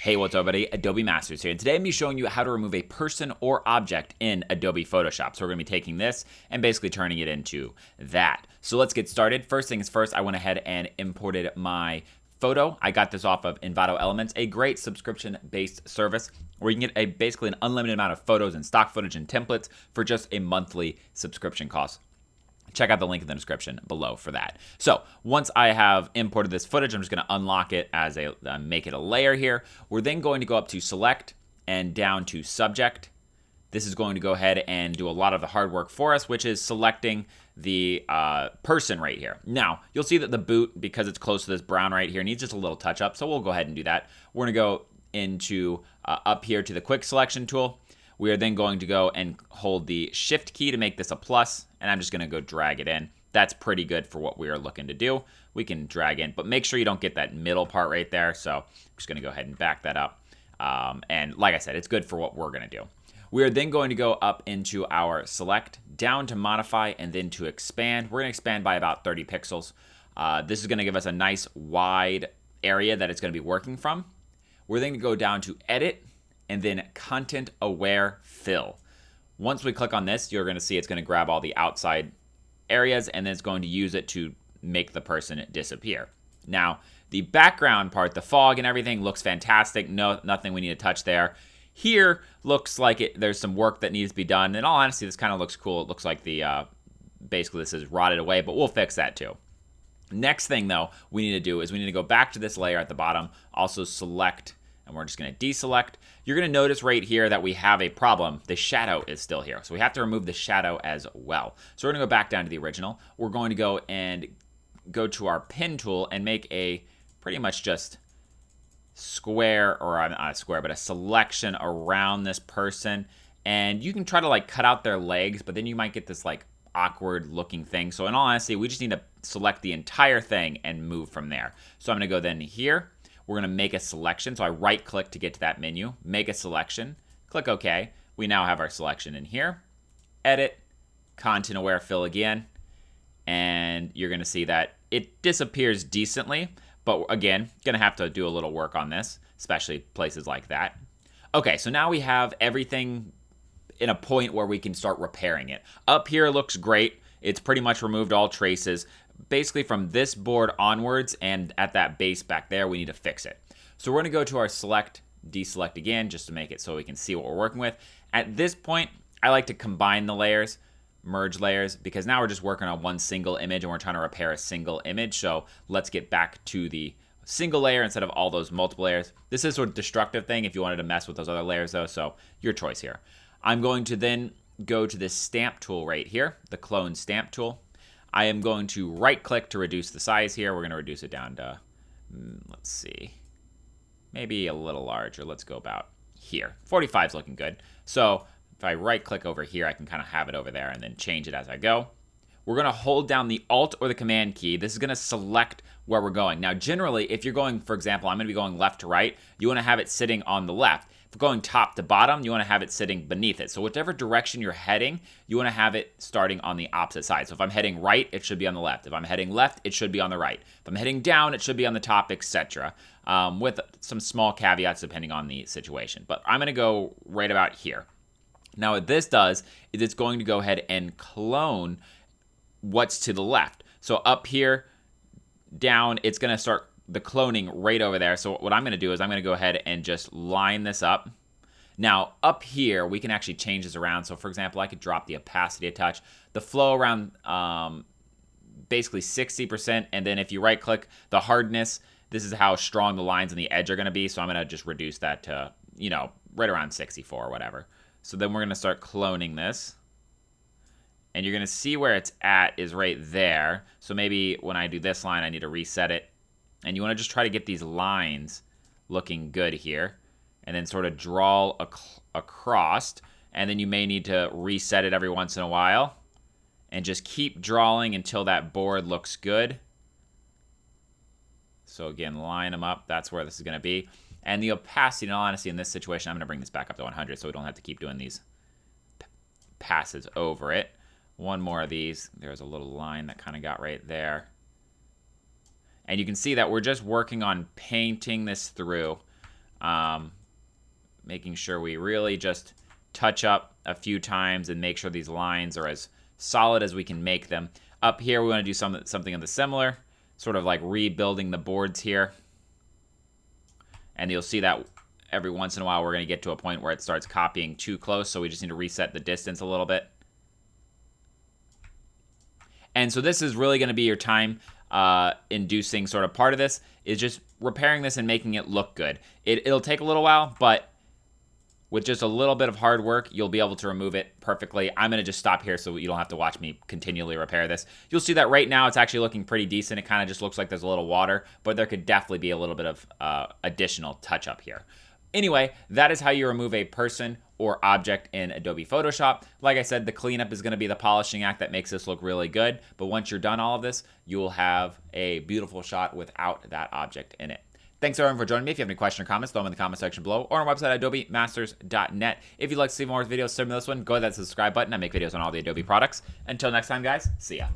Hey, what's up, everybody? Adobe Masters here. And today I'm going to be showing you how to remove a person or object in Adobe Photoshop. So we're going to be taking this and basically turning it into that. So let's get started. First things first, I went ahead and imported my photo. I got this off of Envato Elements, a great subscription-based service where you can get basically an unlimited amount of photos and stock footage and templates for just a monthly subscription cost. Check out the link in the description below for that. So once I have imported this footage, I'm just going to unlock it as make it a layer here. We're then going to go up to select and down to subject. This is going to go ahead and do a lot of the hard work for us, which is selecting the person right here. Now, you'll see that the boot, because it's close to this brown right here, needs just a little touch up. So we'll go ahead and do that. We're going to go into up here to the quick selection tool. We are then going to go and hold the shift key to make this a plus, and I'm just going to go drag it in. That's pretty good for what we are looking to do. We can drag in, but make sure you don't get that middle part right there. So I'm just going to go ahead and back that up. And like I said, it's good for what we're going to do. We are then going to go up into our select, down to modify, and then to expand. We're going to expand by about 30 pixels. This is going to give us a nice wide area that it's going to be working from. We're then going to go down to edit, and then content aware fill. Once we click on this, you're going to see it's going to grab all the outside areas and then it's going to use it to make the person disappear. Now, the background part, the fog and everything looks fantastic. No, nothing we need to touch there. Here looks like there's some work that needs to be done. In all honesty, this kind of looks cool. It looks like basically this is rotted away, but we'll fix that too. Next thing though we need to do is we need to go back to this layer at the bottom, also select, and we're just going to deselect. You're going to notice right here that we have a problem. The shadow is still here. So we have to remove the shadow as well. So we're going to go back down to the original. We're going to go and go to our pen tool and make a pretty much just square, or not a square, but a selection around this person. And you can try to like cut out their legs, but then you might get this like awkward looking thing. So in all honesty, we just need to select the entire thing and move from there. So I'm going to go then here. We're going to make a selection. So I right click to get to that menu, make a selection, click OK. We now have our selection in here. Edit, content aware fill again. And you're going to see that it disappears decently. But again, going to have to do a little work on this, especially places like that. Okay, so now we have everything in a point where we can start repairing it. Up here looks great. It's pretty much removed all traces. Basically from this board onwards and at that base back there, we need to fix it. So we're going to go to our select, deselect again, just to make it so we can see what we're working with. At this point, I like to combine the layers, merge layers, because now we're just working on one single image and we're trying to repair a single image. So let's get back to the single layer instead of all those multiple layers. This is sort of destructive thing if you wanted to mess with those other layers though, so your choice here. I'm going to then go to this stamp tool right here, the clone stamp tool. I am going to right click to reduce the size here. We're going to reduce it down to, let's see, maybe a little larger. Let's go about here. 45 is looking good. So if I right click over here, I can kind of have it over there and then change it as I go. We're going to hold down the Alt or the Command key. This is going to select where we're going. Now, generally, if you're going, for example, I'm going to be going left to right, you want to have it sitting on the left. If we're going top to bottom, you want to have it sitting beneath it. So whichever direction you're heading, you want to have it starting on the opposite side. So if I'm heading right, it should be on the left. If I'm heading left, it should be on the right. If I'm heading down, it should be on the top, etc. With some small caveats depending on the situation. But I'm going to go right about here. Now what this does is it's going to go ahead and clone what's to the left. So up here, down, it's going to start the cloning right over there. So what I'm going to do is I'm going to go ahead and just line this up. Now up here, we can actually change this around. So for example, I could drop the opacity a touch, the flow around basically 60%. And then if you right click the hardness, this is how strong the lines on the edge are going to be. So I'm going to just reduce that to, right around 64 or whatever. So then we're going to start cloning this. And you're going to see where it's at is right there. So maybe when I do this line, I need to reset it. And you want to just try to get these lines looking good here. And then sort of draw across. And then you may need to reset it every once in a while. And just keep drawing until that board looks good. So again, line them up. That's where this is going to be. And the opacity, in all honesty, in this situation, I'm going to bring this back up to 100 so we don't have to keep doing these passes over it. One more of these. There's a little line that kind of got right there. And you can see that we're just working on painting this through. Making sure we really just touch up a few times and make sure these lines are as solid as we can make them. Up here, we want to do something of the similar, sort of like rebuilding the boards here. And you'll see that every once in a while we're going to get to a point where it starts copying too close, so we just need to reset the distance a little bit. And so this is really going to be your time inducing sort of part of this, is just repairing this and making it look good. It'll take a little while, but with just a little bit of hard work, you'll be able to remove it perfectly. I'm going to just stop here so you don't have to watch me continually repair this. You'll see that right now it's actually looking pretty decent. It kind of just looks like there's a little water, but there could definitely be a little bit of additional touch-up here. Anyway, that is how you remove a person or object in Adobe Photoshop. Like I said, the cleanup is going to be the polishing act that makes this look really good, but once you're done all of this, you'll have a beautiful shot without that object in it. Thanks everyone for joining me. If you have any questions or comments, throw them in the comment section below or on our website, adobemasters.net. If you'd like to see more videos similar to this one, go to that subscribe button. I make videos on all the Adobe products. Until next time, guys, see ya.